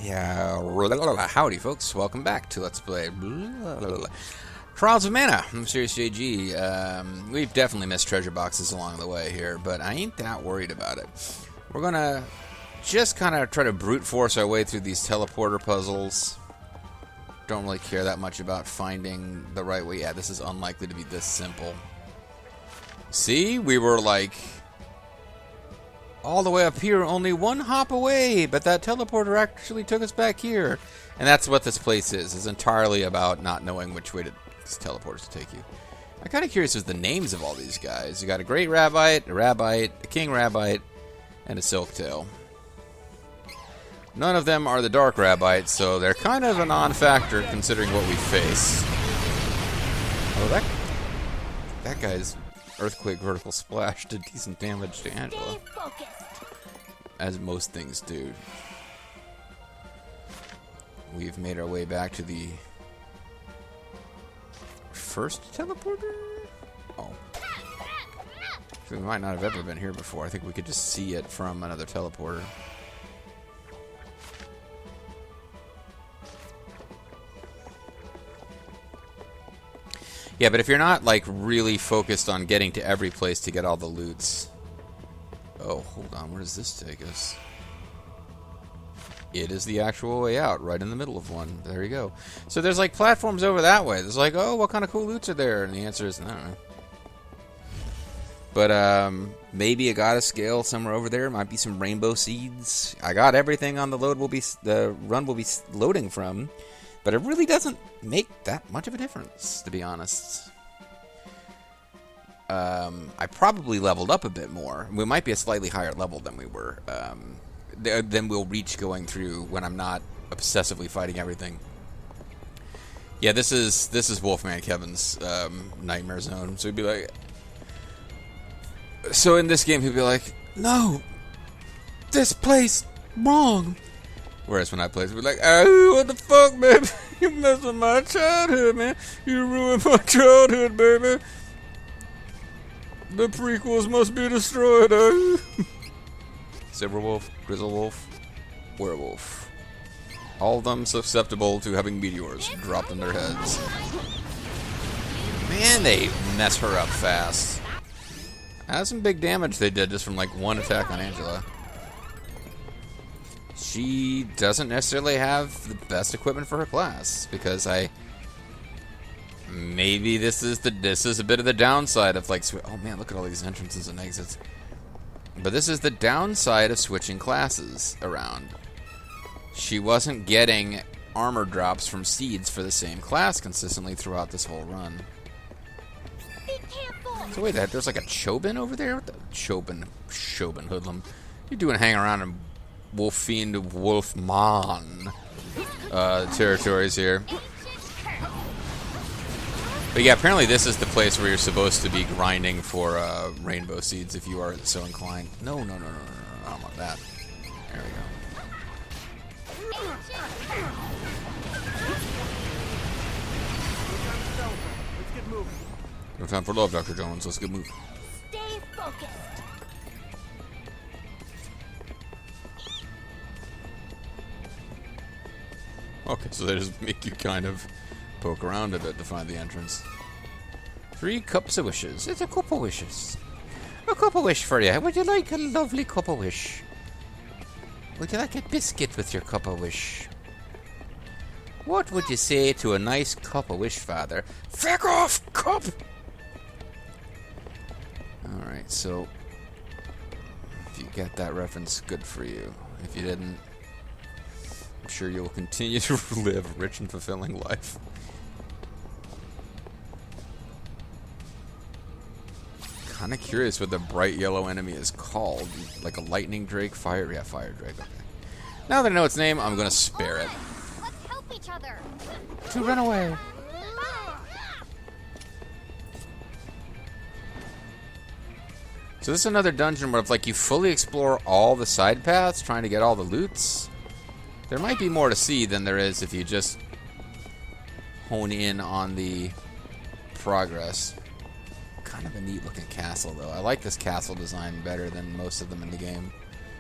Yeah, howdy folks, welcome back to Let's Play Trials of Mana. I'm Serious JG. We've definitely missed treasure boxes along the way here, but I ain't that worried about it. We're gonna just kind of try to brute force our way through these teleporter puzzles. Don't really care that much about finding the right way. Yeah, this is unlikely to be this simple. See, we were like all the way up here, only one hop away, but that teleporter actually took us back here. And that's what this place is. It's entirely about not knowing which way these teleporters to take you. I'm kind of curious as the names of all these guys. You got a Great Rabbite, a King Rabbite, and a Silktail. None of them are the Dark Rabbites, so they're kind of a non-factor considering what we face. Oh, that guy's Earthquake Vertical Splash did decent damage to Angela. As most things do. We've made our way back to the first teleporter? Oh. So we might not have ever been here before. I think we could just see it from another teleporter. Yeah, but if you're not, like, really focused on getting to every place to get all the loots... Oh, hold on. Where does this take us? It is the actual way out, right in the middle of one. There you go. So there's, like, platforms over that way. There's like, oh, what kind of cool loots are there? And the answer is, I don't know. But, maybe a goddess scale somewhere over there. Might be some rainbow seeds. I got everything on the run will be loading from. But it really doesn't make that much of a difference, to be honest. I probably leveled up a bit more. We might be a slightly higher level than we were. Than we'll reach going through when I'm not obsessively fighting everything. Yeah, this is Wolfman Kevin's nightmare zone. So he'd be like... So in this game, he'd be like, no! This place wrong! Whereas when I play, we're like, oh, what the fuck, baby? You messed with my childhood, man. You ruined my childhood, baby. The prequels must be destroyed, eh? Silverwolf, Grizzlewolf, Werewolf. All of them susceptible to having meteors dropped on their heads. Man, they mess her up fast. That's some big damage they did just from like one attack on Angela. She doesn't necessarily have the best equipment for her class, because maybe this is a bit of the downside of like, oh man, look at all these entrances and exits. But this is the downside of switching classes around. She wasn't getting armor drops from seeds for the same class consistently throughout this whole run. So wait, there's like a Chobin over there? What the Chobin hoodlum? You doing hanging around in Wolfiend Wolfman territories here. But yeah, apparently this is the place where you're supposed to be grinding for rainbow seeds if you are so inclined. No, I don't want that. There we go. No time for love, Dr. Jones. Let's get moving. Stay focused. Okay, so they just make you kind of poke around a bit to find the entrance. 3 cups of wishes. It's a cup of wishes. A cup of wish for you. Would you like a lovely cup of wish? Would you like a biscuit with your cup of wish? What would you say to a nice cup of wish, Father? Fuck off, cup! Alright, so if you get that reference, good for you. If you didn't, I'm sure you'll continue to live a rich and fulfilling life. Kind of curious what the bright yellow enemy is called. Like a lightning drake? Fire? Yeah, fire drake. Okay. Now that I know its name, I'm going to spare it. Let's help each other. To run away. So this is another dungeon where if like you fully explore all the side paths trying to get all the loots, there might be more to see than there is if you just hone in on the progress. Kind of a neat looking castle though. I like this castle design better than most of them in the game.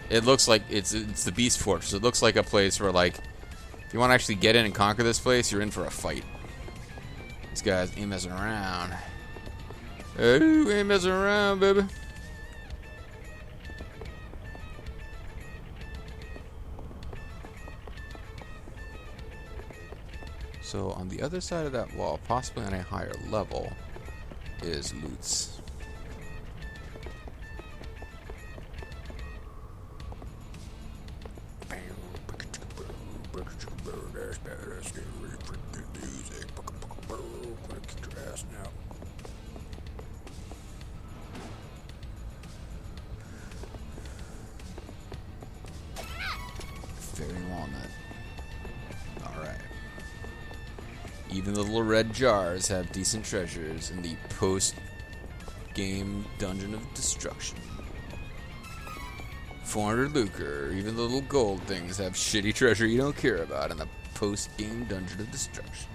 It looks like it's the Beast Fortress. It looks like a place where, like, if you want to actually get in and conquer this place, you're in for a fight. These guys ain't messing around. Oh, ain't messing around, baby. So on the other side of that wall, possibly on a higher level, is loots. Fairy walnut. Alright. Even the little red jars have decent treasures in the post-game Dungeon of Destruction. 400 lucre. Even the little gold things have shitty treasure you don't care about in the post-game Dungeon of Destruction.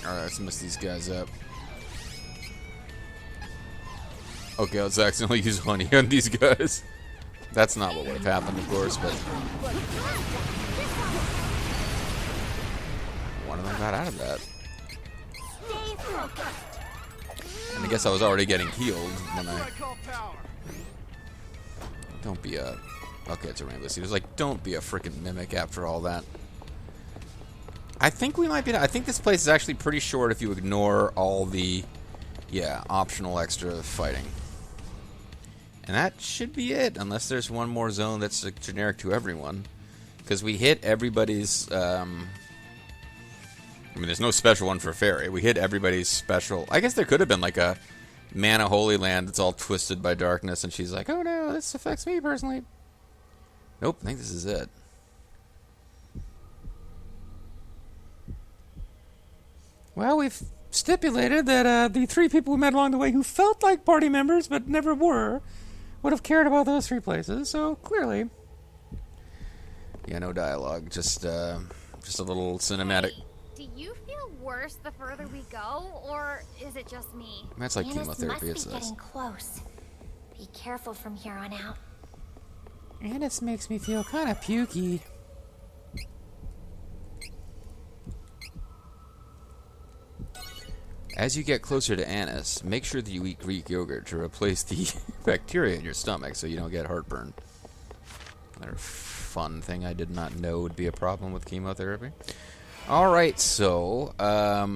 Alright, let's mess these guys up. Okay, let's accidentally use honey on these guys. That's not what would have happened, of course, but one of them got out of that. And I guess I was already getting healed when I... Don't be a... Okay, it's a rainbow seed. It was like, don't be a freaking mimic after all that. I think we might be... I think this place is actually pretty short if you ignore all the... Yeah, optional extra fighting. And that should be it, unless there's one more zone that's generic to everyone. Because we hit everybody's... I mean, there's no special one for Fairy. We hit everybody's special... I guess there could have been like a Mana Holy Land that's all twisted by darkness, and she's like, oh no, this affects me personally. Nope, I think this is it. Well, we've stipulated that the 3 people we met along the way who felt like party members but never were would have cared about those 3 places, so clearly... Yeah, no dialogue, just a little cinematic... Do you feel worse the further we go, or is it just me? That's like chemotherapy, it's it's getting this. close. Be careful from here on out. And this makes me feel kind of pukey. As you get closer to Anise, make sure that you eat Greek yogurt to replace the bacteria in your stomach so you don't get heartburn. Another fun thing I did not know would be a problem with chemotherapy. Alright, so, I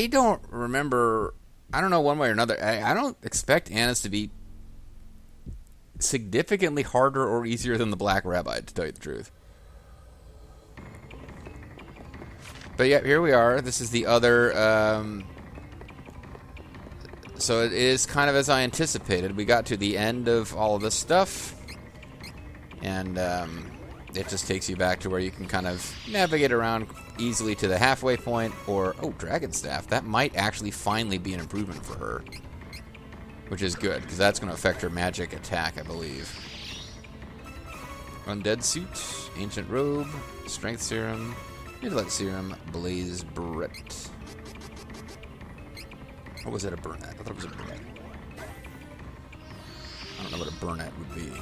don't remember, I don't know one way or another, I don't expect Anise to be significantly harder or easier than the Black Rabbi, to tell you the truth. But yeah, here we are. This is the other, so it is kind of as I anticipated. We got to the end of all of this stuff, and it just takes you back to where you can kind of navigate around easily to the halfway point, or, oh, Dragon Staff. That might actually finally be an improvement for her, which is good, because that's going to affect her magic attack, I believe. Undead Suit, Ancient Robe, Strength Serum, Intellect Serum, Blaze Brett. Or was it a Burnett? I thought it was a Burnett. I don't know what a Burnett would be.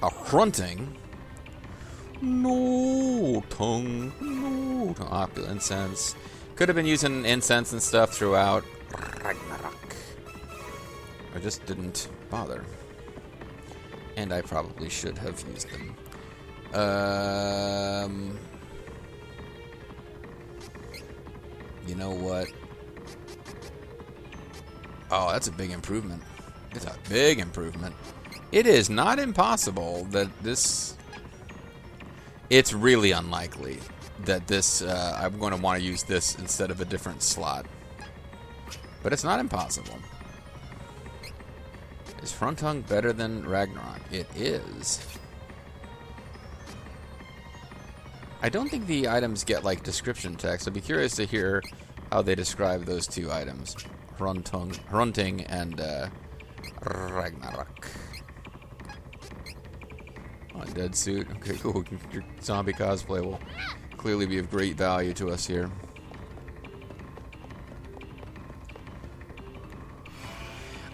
A Hrunting? No tongue. No tongue. Opulent Incense. Could have been using incense and stuff throughout Ragnarok. I just didn't bother. And I probably should have used them. You know what? Oh, that's a big improvement. It's a big improvement. It is not impossible that this... It's really unlikely that this... I'm going to want to use this instead of a different slot. But it's not impossible. Is Hruntung better than Ragnarok? It is. I don't think the items get, like, description text. I'd be curious to hear how they describe those 2 items. Hrunting and Ragnarok. Undead Suit. Okay, cool. Your zombie cosplay will clearly be of great value to us here.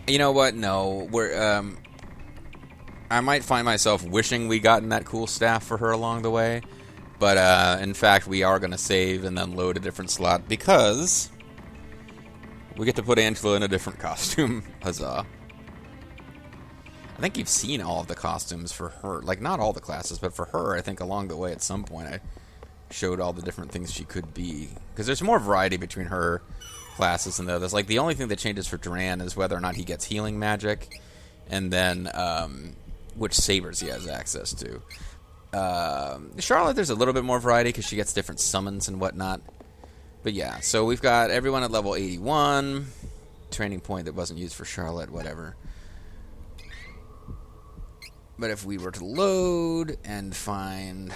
You know what? No, we're I might find myself wishing we gotten that cool staff for her along the way, but in fact, we are going to save and then load a different slot because we get to put Angela in a different costume. Huzzah! I think you've seen all of the costumes for her, like not all the classes, but for her, I think along the way at some point I showed all the different things she could be, because there's more variety between her classes and the others. Like the only thing that changes for Duran is whether or not he gets healing magic, and then which sabers he has access to. Charlotte, there's a little bit more variety because she gets different summons and whatnot. But yeah, so we've got everyone at level 81. Training point that wasn't used for Charlotte, whatever. But if we were to load and find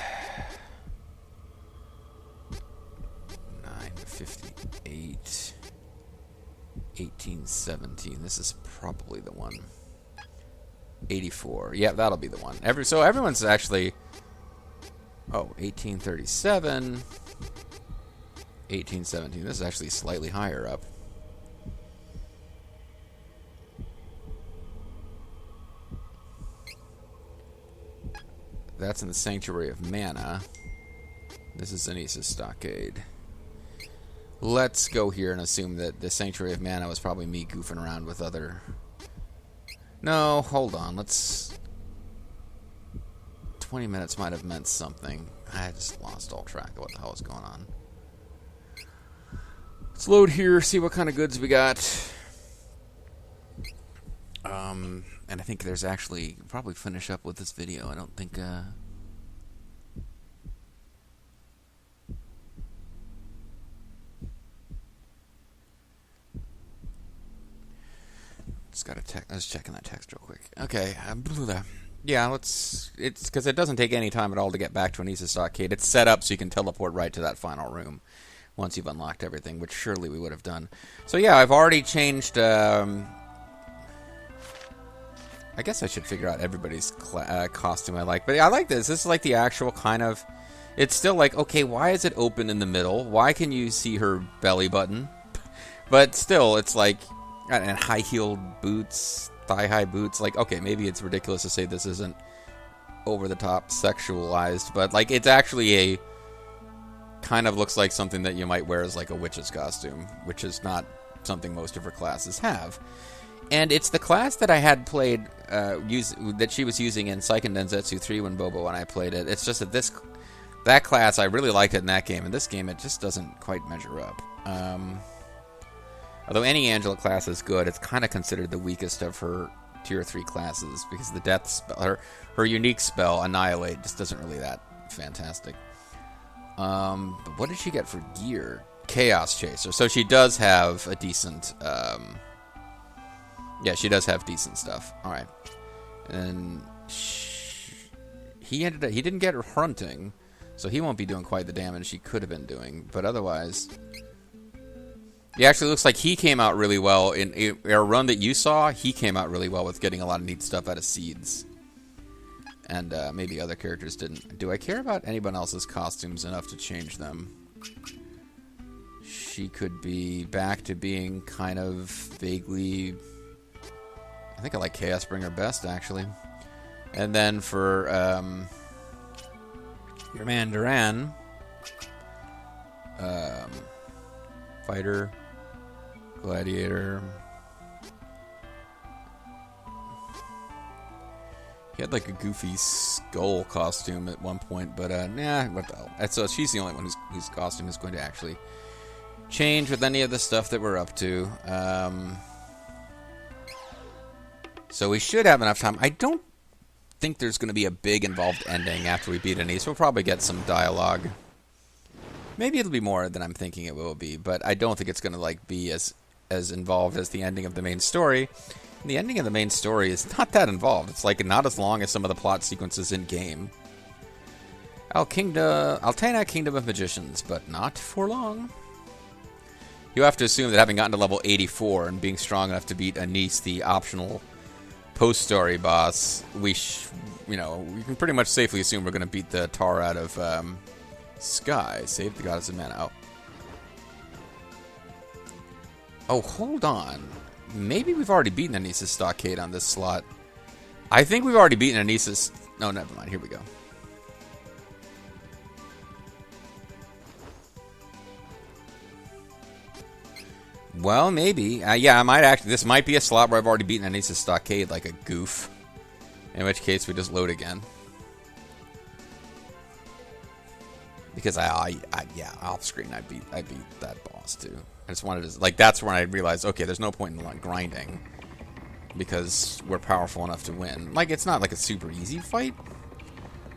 958, 1817, this is probably the one. 84. Yeah, that'll be the one. So everyone's actually... Oh, 1837. 1817. This is actually slightly higher up. That's in the Sanctuary of Mana. This is Anissa's Stockade. Let's go here and assume that the Sanctuary of Mana was probably me goofing around with other... No, hold on. 20 minutes might have meant something. I just lost all track of what the hell was going on. Let's load here, see what kind of goods we got. And I think there's actually... Probably finish up with this video. I don't think... I was checking that text real quick. Okay, yeah, it's because it doesn't take any time at all to get back to Anissa's Stockade. It's set up so you can teleport right to that final room once you've unlocked everything, which surely we would have done. So yeah, I've already changed. I guess I should figure out everybody's costume I like, but yeah, I like this. This is like the actual kind of. It's still like, okay, why is it open in the middle? Why can you see her belly button? But still, it's like. And high-heeled boots, thigh-high boots. Like, okay, maybe it's ridiculous to say this isn't over-the-top sexualized, but, like, it's actually a... Kind of looks like something that you might wear as, like, a witch's costume, which is not something most of her classes have. And it's the class that I had played, that she was using in Seiken Densetsu 3 when I played it. It's just that that class, I really liked it in that game. In this game, it just doesn't quite measure up. Although any Angela class is good, it's kind of considered the weakest of her tier 3 classes because the death spell, her unique spell, Annihilate, just doesn't really that fantastic. But what did she get for gear? Chaos Chaser. So she does have a decent... yeah, she does have decent stuff. Alright. And he didn't get her hunting, so he won't be doing quite the damage he could have been doing. But otherwise... It actually looks like he came out really well in our run that you saw. He came out really well with getting a lot of neat stuff out of seeds, and maybe other characters didn't. Do I care about anyone else's costumes enough to change them? She could be back to being kind of vaguely. I think I like Chaosbringer best actually, and then for your man Duran, fighter. Gladiator. He had like a goofy skull costume at one point, but nah, what the hell. So she's the only one whose costume is going to actually change with any of the stuff that we're up to. So we should have enough time. I don't think there's going to be a big involved ending after we beat Anise. We'll probably get some dialogue. Maybe it'll be more than I'm thinking it will be, but I don't think it's going to like be as involved as the ending of the main story. And the ending of the main story is not that involved. It's like not as long as some of the plot sequences in game. Altena Kingdom of Magicians, but not for long. You have to assume that having gotten to level 84 and being strong enough to beat Anise, the optional post-story boss, we can pretty much safely assume we're going to beat the tar out of Sky, save the goddess of mana. Oh. Oh, hold on. Maybe we've already beaten Anissa's Stockade on this slot. I think we've already beaten Anissa's... No, never mind. Here we go. Well, maybe. Yeah, I might actually... This might be a slot where I've already beaten Anissa's Stockade like a goof. In which case, we just load again. Because yeah, off screen I beat that boss too. I just wanted to, like, that's when I realized, okay, there's no point in like grinding because we're powerful enough to win. Like, it's not like a super easy fight,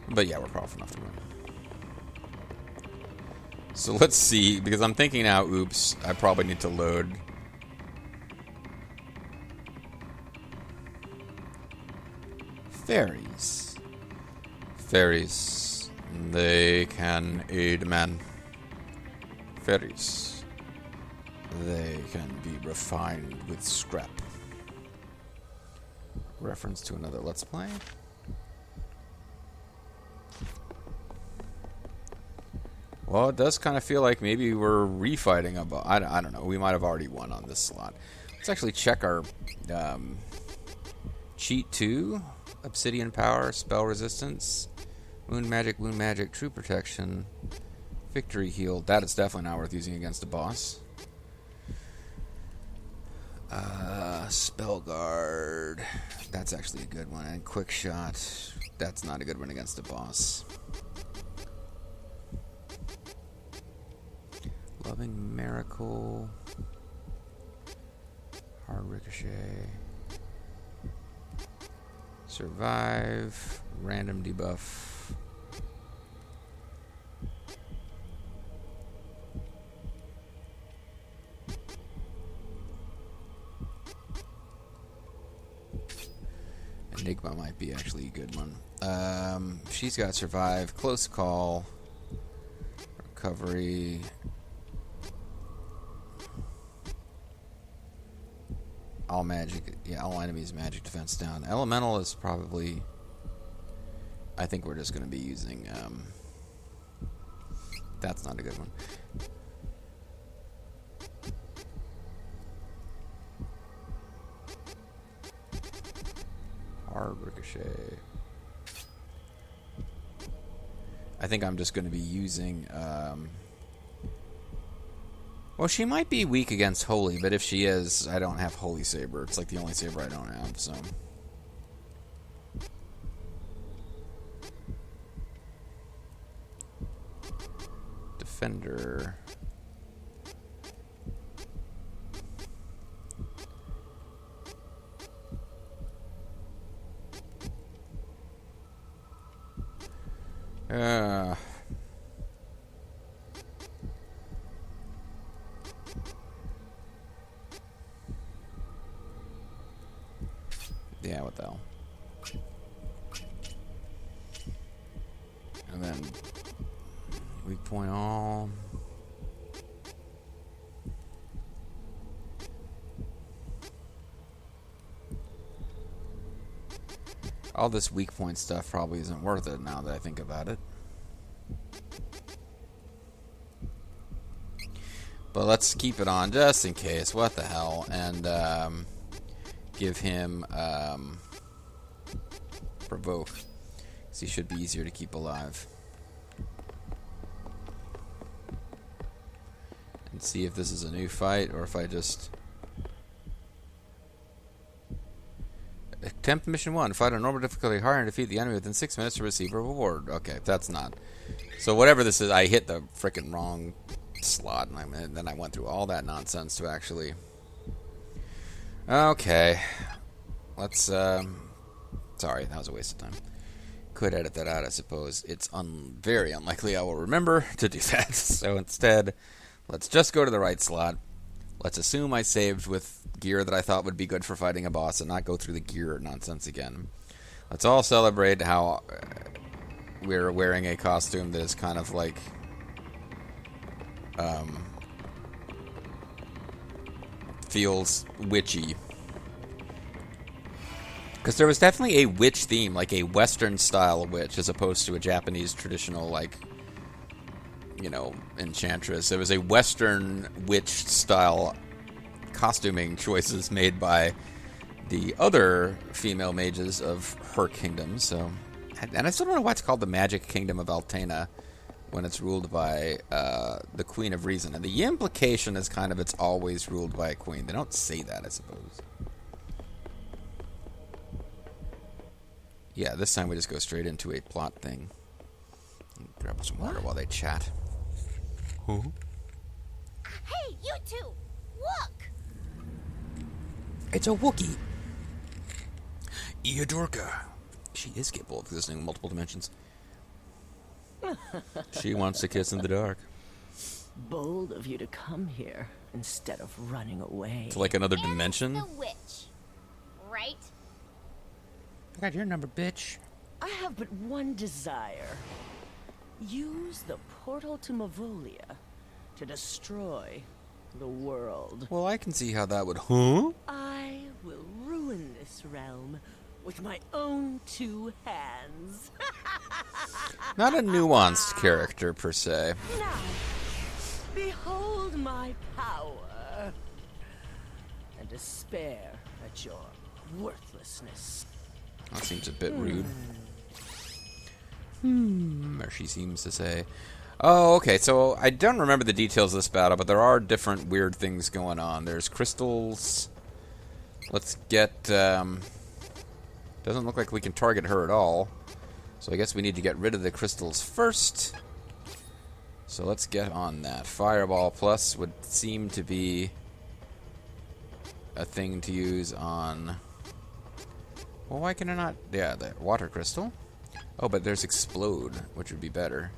but yeah, we're powerful enough to win. So let's see, because I'm thinking now, oops, I probably need to load. Fairies. Fairies. They can aid man. Fairies. They can be refined with scrap. Reference to another Let's Play. Well, it does kind of feel like maybe we're refighting a boss. I don't know. We might have already won on this slot. Let's actually check our cheat 2. Obsidian power, spell resistance. Wound magic, true protection, victory heal. That is definitely not worth using against a boss. Spell guard. That's actually a good one. And quick shot. That's not a good one against a boss. Loving miracle. Hard ricochet. Survive. Random debuff. Enigma might be actually a good one. She's got survive, close call, recovery. All magic, yeah, all enemies magic defense down. Elemental is probably, I think we're just going to be using, that's not a good one. Hard ricochet. I think I'm just going to be using, well, she might be weak against Holy, but if she is, I don't have Holy Saber. It's like the only saber I don't have, so. Defender. Yeah, what the hell. And then weak point all. All this weak point stuff probably isn't worth it now that I think about it. But let's keep it on just in case. What the hell? And give him provoke. Because he should be easier to keep alive. And see if this is a new fight or if I just... Attempt mission 1. Fight on normal difficulty hard and defeat the enemy within 6 minutes to receive a reward. Okay, that's not. So whatever this is, I hit the frickin' wrong slot, and then I went through all that nonsense to actually... Okay. Let's, sorry, that was a waste of time. Could edit that out, I suppose. It's very unlikely I will remember to do that. So instead, let's just go to the right slot. Let's assume I saved with gear that I thought would be good for fighting a boss and not go through the gear nonsense again. Let's all celebrate how we're wearing a costume that is kind of like feels witchy. Because there was definitely a witch theme, like a Western style witch, as opposed to a Japanese traditional, like, you know, enchantress. It was a Western witch-style costuming choices made by the other female mages of her kingdom. So, and I still don't know why it's called the Magic Kingdom of Altena when it's ruled by the Queen of Reason. And the implication is kind of it's always ruled by a queen. They don't say that, I suppose. Yeah, this time we just go straight into a plot thing. Grab some water while they chat. Huh? Hey, you two! Look! It's a Wookiee. Ihadurca. She is capable of existing in multiple dimensions. She wants to kiss in the dark. Bold of you to come here instead of running away. It's like another dimension. The witch, right? I got your number, bitch. I have but one desire. Use the portal to Mavolia to destroy the world. Well, I can see how that would... Huh? I will ruin this realm with my own two hands. Not a nuanced character, per se. Now, behold my power and despair at your worthlessness. That seems a bit rude. Or she seems to say. Oh, okay, so I don't remember the details of this battle, but there are different weird things going on. There's crystals. Let's get... doesn't look like we can target her at all. So I guess we need to get rid of the crystals first. So let's get on that. Fireball Plus would seem to be a thing to use on... Well, why can I not... Yeah, the water crystal. Oh, but there's Explode, which would be better.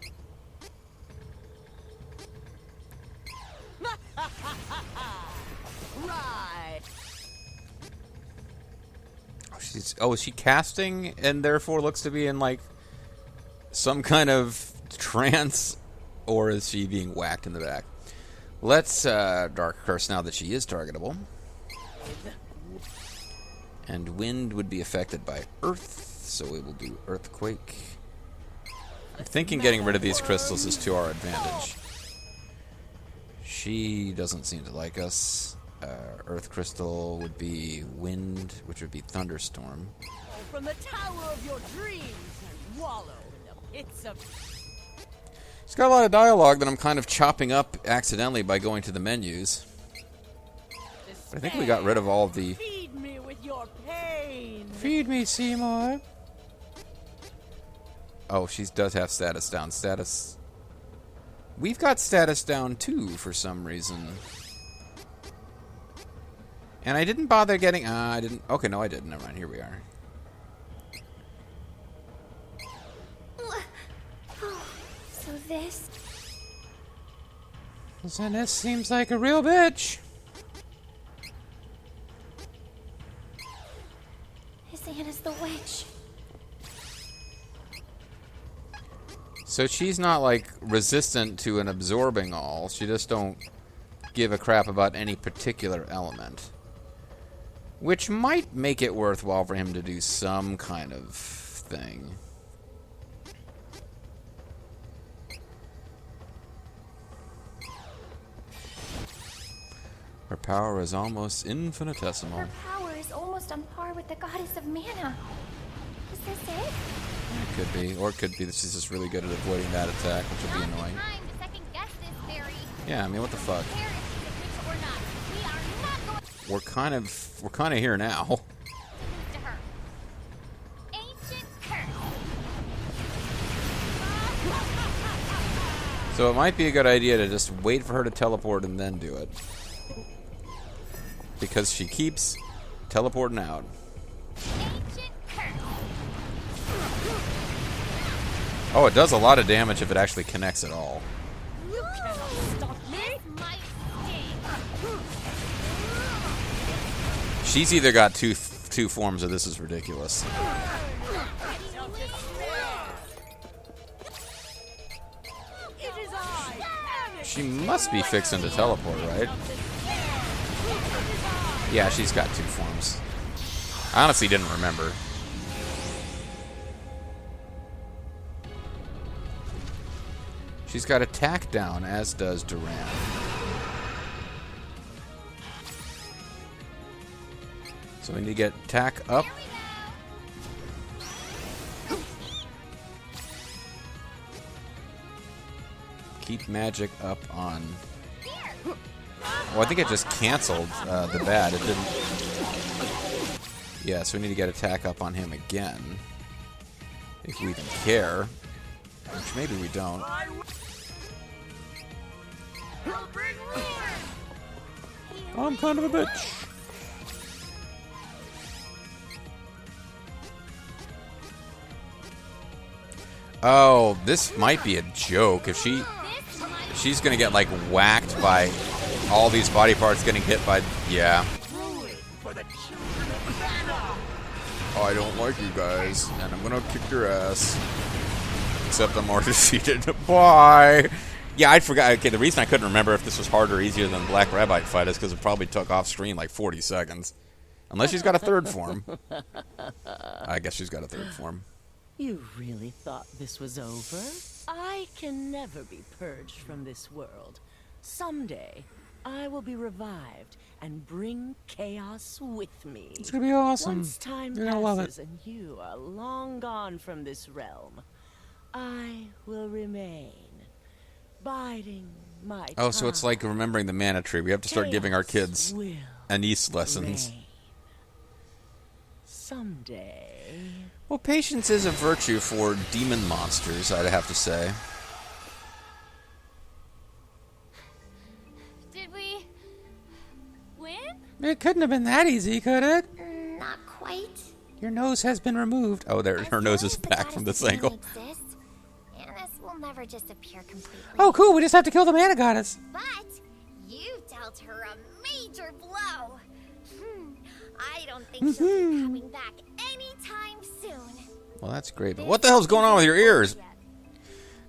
Right. Oh, is she casting and therefore looks to be in, like, some kind of trance? Or is she being whacked in the back? Let's Dark Curse now that she is targetable. And wind would be affected by earth, so we will do earthquake. I'm thinking getting rid of these crystals is to our advantage. She doesn't seem to like us. Earth crystal would be wind, which would be thunderstorm. From the tower of your dreams and wallow in the pits of... It's got a lot of dialogue that I'm kind of chopping up accidentally by going to the menus. But I think we got rid of all of the... Feed me with your pain. Feed me, Seymour. Oh, she does have status down. Status... We've got status down, too, for some reason. And I didn't bother getting... I didn't... Okay, no, I didn't. Never mind. Here we are. So this... Zenith seems like a real bitch. Anna's the witch. So she's not, like, resistant to an absorbing all. She just don't give a crap about any particular element. Which might make it worthwhile for him to do some kind of thing. Her power is almost infinitesimal. Her power is almost on par with the goddess of mana. Is this it? It could be. Or it could be that she's just really good at avoiding that attack, which would be annoying. Time to second guess this theory. Yeah, I mean, what the fuck? Care if she's a witch or not. We are not going We're kind of here now. to lose to her. Ancient curse. So it might be a good idea to just wait for her to teleport and then do it. Because she keeps teleporting out. Ancient curse. Oh, it does a lot of damage if it actually connects at all. You cannot stop me. This might sting. She's either got two forms or this is ridiculous. It is I. She must be fixing to teleport, right? Yeah, she's got two forms. I honestly didn't remember. She's got attack down, as does Duran. So we need to get attack up. Keep magic up on... Oh, I think it just canceled the bad. It didn't... Yeah, so we need to get attack up on him again. If we even care. Which maybe we don't. I'm kind of a bitch. Oh, this might be a joke. If she's gonna get like whacked by all these body parts getting hit by, yeah. Oh, I don't like you guys, and I'm gonna kick your ass. Except I'm more defeated. Bye. Yeah, I forgot. Okay, the reason I couldn't remember if this was harder or easier than the Black Rabbite fight is because it probably took off screen like 40 seconds. Unless she's got a third form. I guess she's got a third form. You really thought this was over? I can never be purged from this world. Someday, I will be revived and bring chaos with me. It's gonna be awesome. Once time passes and you are long gone from this realm, I will remain, biding my time. Oh, so it's like remembering the mana tree. We have to start giving our kids Anise lessons. Reign. Someday. Well, patience is a virtue for demon monsters, I'd have to say. Did we win? It couldn't have been that easy, could it? Not quite. Your nose has been removed. Oh, there, her nose is back from this angle. Exists, Annis will never disappear completely. Oh, cool. We just have to kill the mana goddess. But you dealt her a major blow. I don't think she'll be coming back anytime soon. Well, that's great. But what the hell's going on with your ears?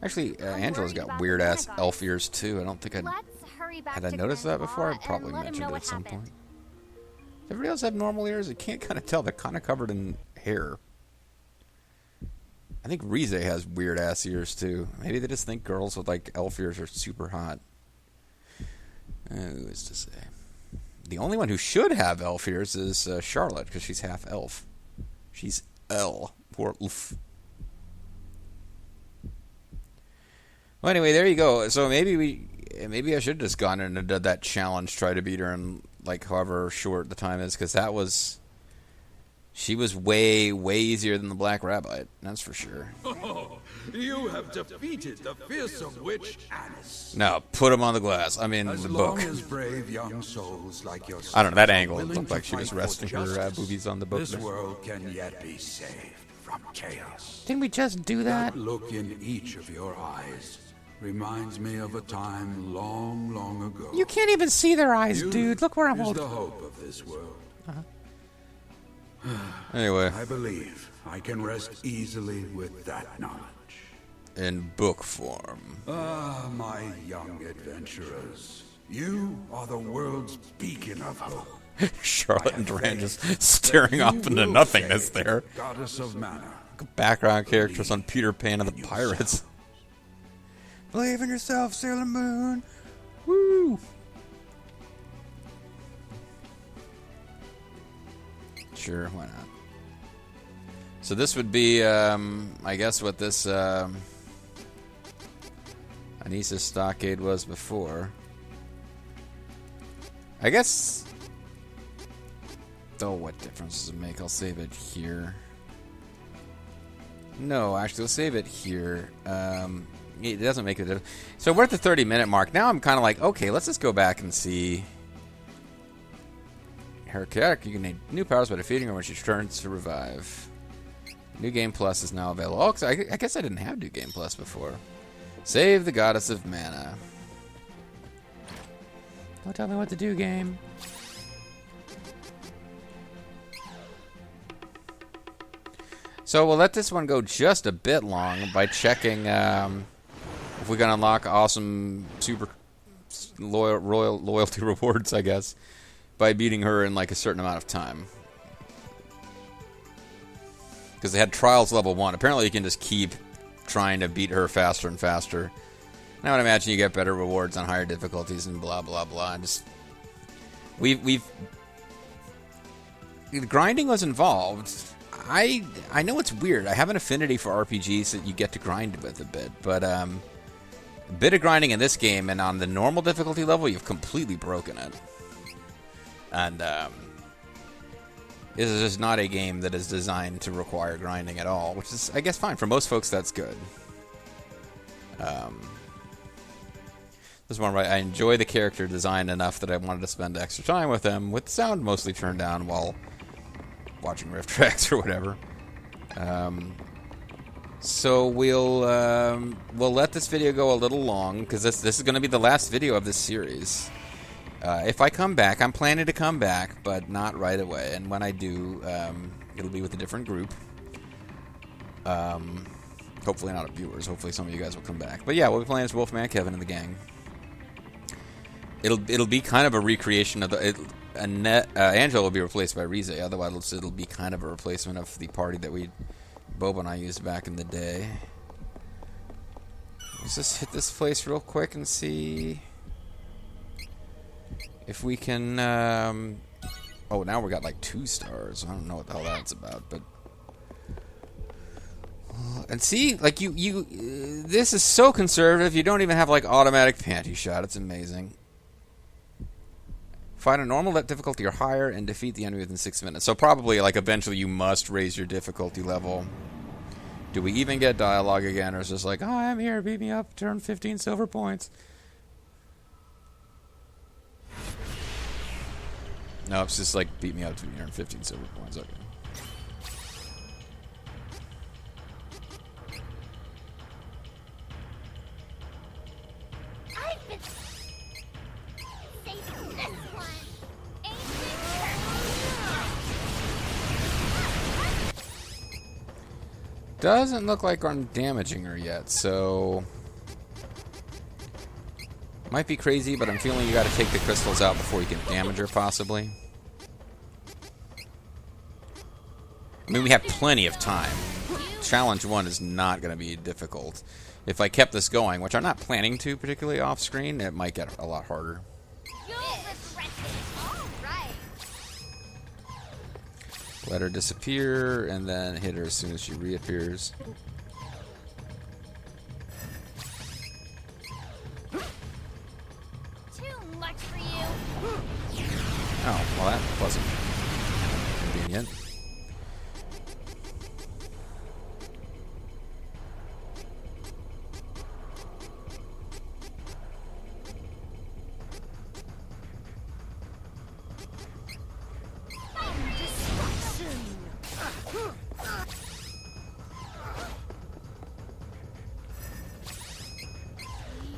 Actually, Angela's got weird-ass elf ears, too. I don't think had I noticed that before? I'd probably mentioned it at some point. Does everybody else have normal ears? I can't kind of tell. They're kind of covered in hair. I think Rize has weird-ass ears, too. Maybe they just think girls with, like, elf ears are super hot. Who is to say? The only one who should have elf ears is Charlotte, because she's half elf. She's L. Poor oof. Well, anyway, there you go. So maybe I should have just gone in and did that challenge, try to beat her in like however short the time is, because she was way easier than the Black Rabbite. That's for sure. Oh, you have defeated the fearsome witch Annis. No, put him on the glass. I mean, As the long book. as brave young souls like yourself I don't know, that angle are willing looked like to she was fight for resting her justice, boobies on the book. This there. world can yet be saved from chaos. Didn't we just do that? That look in each of your eyes reminds me of a time long, long ago. You can't even see their eyes, Youth dude. Look where I'm is holding. the hope of this world. Anyway, I believe I can rest easily with that knowledge. in book form. Ah, my young adventurers. You are the world's beacon of hope. Charlotte and Duran just staring off into nothingness there. Goddess of mana. Background characters on Peter Pan and the Pirates. Believe in yourself, Sailor Moon. Woo! Sure, why not? So this would be, I guess, what this Anissa's Stockade was before. I guess... Oh, what difference does it make? I'll save it here. No, actually, we'll save it here. It doesn't make a difference. So we're at the 30-minute mark. Now I'm kind of like, okay, let's just go back and see. Her character, you can name new powers by defeating her when she turns to revive. New Game Plus is now available. Oh, I guess I didn't have New Game Plus before. Save the Goddess of Mana. Don't tell me what to do, game. So we'll let this one go just a bit long by checking if we can unlock awesome super loyalty rewards, I guess, by beating her in like a certain amount of time. Because they had trials level 1. Apparently you can just keep trying to beat her faster and faster. I would imagine you get better rewards on higher difficulties and blah blah blah. Just we've grinding was involved. I know it's weird. I have an affinity for RPGs that you get to grind with a bit, but a bit of grinding in this game, and on the normal difficulty level, you've completely broken it. And this is just not a game that is designed to require grinding at all, which is, I guess, fine. For most folks, that's good. This one, right? I enjoy the character design enough that I wanted to spend extra time with them, with the sound mostly turned down while watching riff tracks or whatever. So we'll let this video go a little long, because this is going to be the last video of this series. If I come back, I'm planning to come back, but not right away. And when I do, it'll be with a different group. Hopefully not viewers. Hopefully some of you guys will come back. But yeah, we'll be playing as Wolfman Kevin and the gang. It'll be kind of a recreation of the... Angela will be replaced by Rize. Otherwise, it'll be kind of a replacement of the party that Boba and I used back in the day. Let's just hit this place real quick and see if we can... oh, now we got like 2 stars. I don't know what the hell that's about, but... And see, like, this is so conservative, you don't even have, like, automatic panty shot. It's amazing. Find a normal difficulty or higher and defeat the enemy within 6 minutes. So probably, like, eventually you must raise your difficulty level. Do we even get dialogue again, or is it just like, oh, I'm here, beat me up, turn 15 silver points? No, it's just like, beat me up to earn 15 silver points. Okay. I've been saving this one. Doesn't look like I'm damaging her yet, so... Might be crazy, but I'm feeling you gotta take the crystals out before you can damage her, possibly. I mean, we have plenty of time. Challenge 1 is not gonna be difficult. If I kept this going, which I'm not planning to, particularly off-screen, it might get a lot harder. You'll regret it. All right. Let her disappear, and then hit her as soon as she reappears. Too much for you. Oh, well, that wasn't convenient.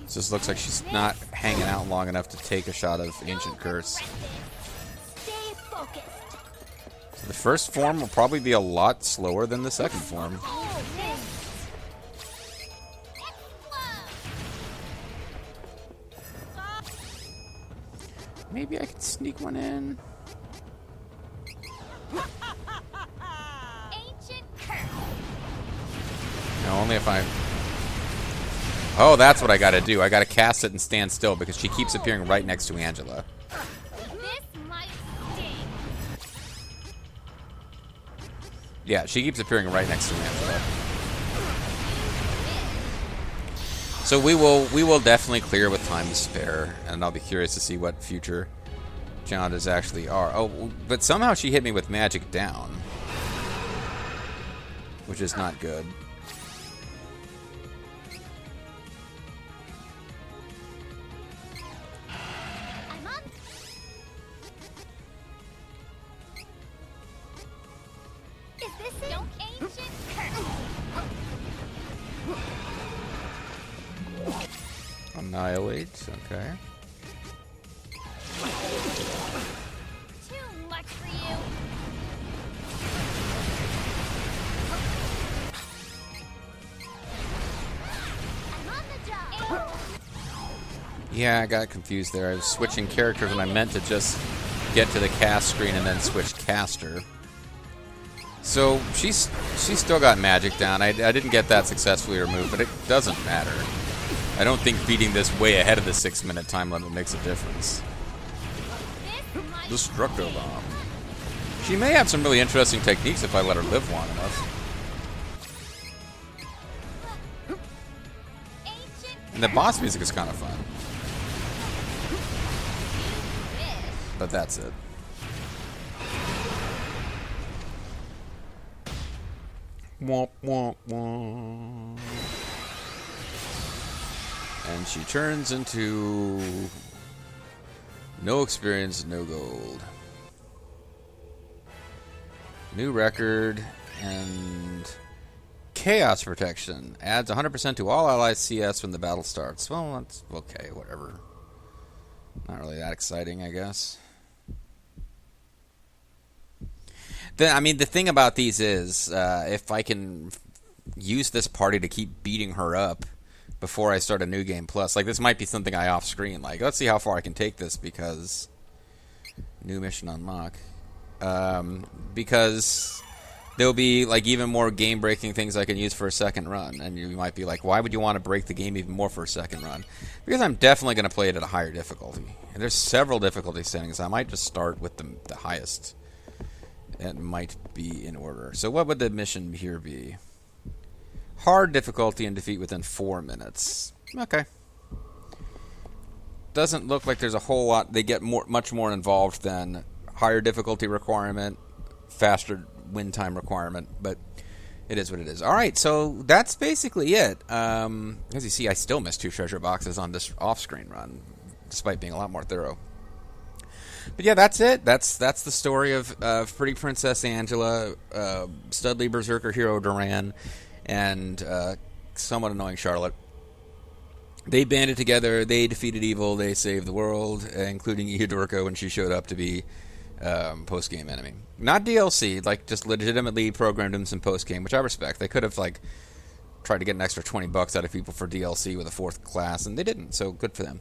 Just looks like she's not hanging out long enough to take a shot of Ancient Curse. Stay focused. So the first form will probably be a lot slower than the second form. Maybe I can sneak one in. Ancient curse. No, only if I... Oh, that's what I gotta do. I gotta cast it and stand still because she keeps appearing right next to Angela. This might sting. Yeah, she keeps appearing right next to Angela. So we will definitely clear with time to spare, and I'll be curious to see what future challenges actually are. Oh, but somehow she hit me with magic down, which is not good. I'm on. Is this it? Don't ancient curse. Annihilate, okay. Too much for you. I'm on the job. Yeah, I got confused there. I was switching characters and I meant to just get to the cast screen and then switch caster. So she's still got magic down. I didn't get that successfully removed, but it doesn't matter. I don't think beating this way ahead of the 6-minute time limit makes a difference. Destructo Bomb. She may have some really interesting techniques if I let her live long enough. And the boss music is kind of fun. But that's it. Womp, womp, womp. And she turns into no experience, no gold. New record and chaos protection adds 100% to all allies CS when the battle starts. Well, that's okay, whatever. Not really that exciting, I guess. I mean, the thing about these is, if I can use this party to keep beating her up before I start a new game plus, like this might be something I off-screen. Like, let's see how far I can take this because new mission unlock. Because there'll be like even more game-breaking things I can use for a second run, and you might be like, why would you want to break the game even more for a second run? Because I'm definitely going to play it at a higher difficulty, and there's several difficulty settings. I might just start with the highest. It might be in order. So what would the mission here be? Hard difficulty and defeat within 4 minutes. Okay. Doesn't look like there's a whole lot. They get much more involved than higher difficulty requirement, faster win time requirement, but it is what it is. All right, so that's basically it. As you see, I still missed 2 treasure boxes on this off-screen run, despite being a lot more thorough. But yeah, that's it. That's the story of Pretty Princess Angela, Studley Berserker Hero Duran, and somewhat annoying Charlotte. They banded together. They defeated evil. They saved the world, including Ihadurca when she showed up to be post-game enemy. Not DLC, like just legitimately programmed in some post-game, which I respect. They could have like tried to get an extra $20 out of people for DLC with a 4th class, and they didn't. So good for them.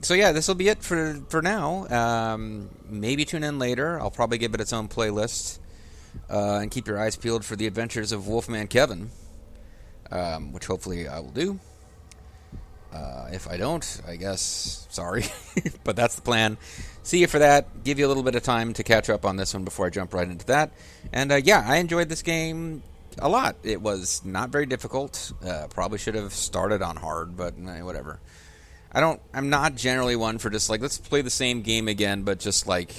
So yeah, this will be it for now. Maybe tune in later. I'll probably give it its own playlist. And keep your eyes peeled for the adventures of Wolfman Kevin, which hopefully I will do. If I don't, I guess, sorry. But that's the plan. See you for that. Give you a little bit of time to catch up on this one before I jump right into that. And yeah, I enjoyed this game a lot. It was not very difficult. Probably should have started on hard, but whatever. I'm not generally one for just like, let's play the same game again, but just like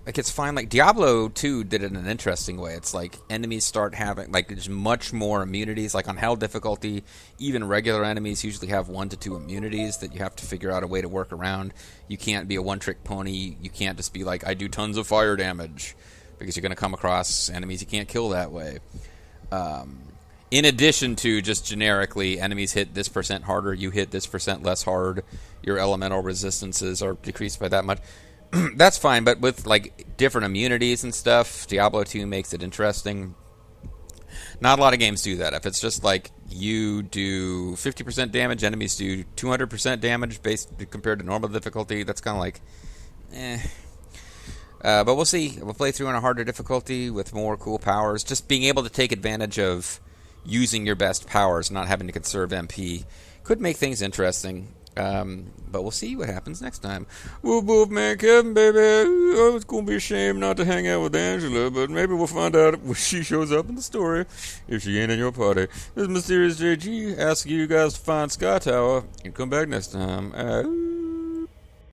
it's fine. Like Diablo 2 did it in an interesting way. It's like enemies start having like there's much more immunities. Like on hell difficulty, even regular enemies usually have 1 to 2 immunities that you have to figure out a way to work around. You can't be a one-trick pony. You can't just be like, I do tons of fire damage, because you're going to come across enemies you can't kill that way. In addition to just generically, enemies hit this % harder, you hit this % less hard, your elemental resistances are decreased by that much. That's fine, but with like different immunities and stuff, Diablo 2 makes it interesting. Not a lot of games do that. If it's just like you do 50% damage, enemies do 200% damage compared to normal difficulty, that's kind of like, but we'll see. We'll play through on a harder difficulty with more cool powers. Just being able to take advantage of using your best powers, not having to conserve MP, could make things interesting. But we'll see what happens next time. Wolfman Kevin, baby. Oh, it's going to be a shame not to hang out with Angela, but maybe we'll find out when she shows up in the story, if she ain't in your party. This is Mysterious JG asking you guys to find Sky Tower and come back next time.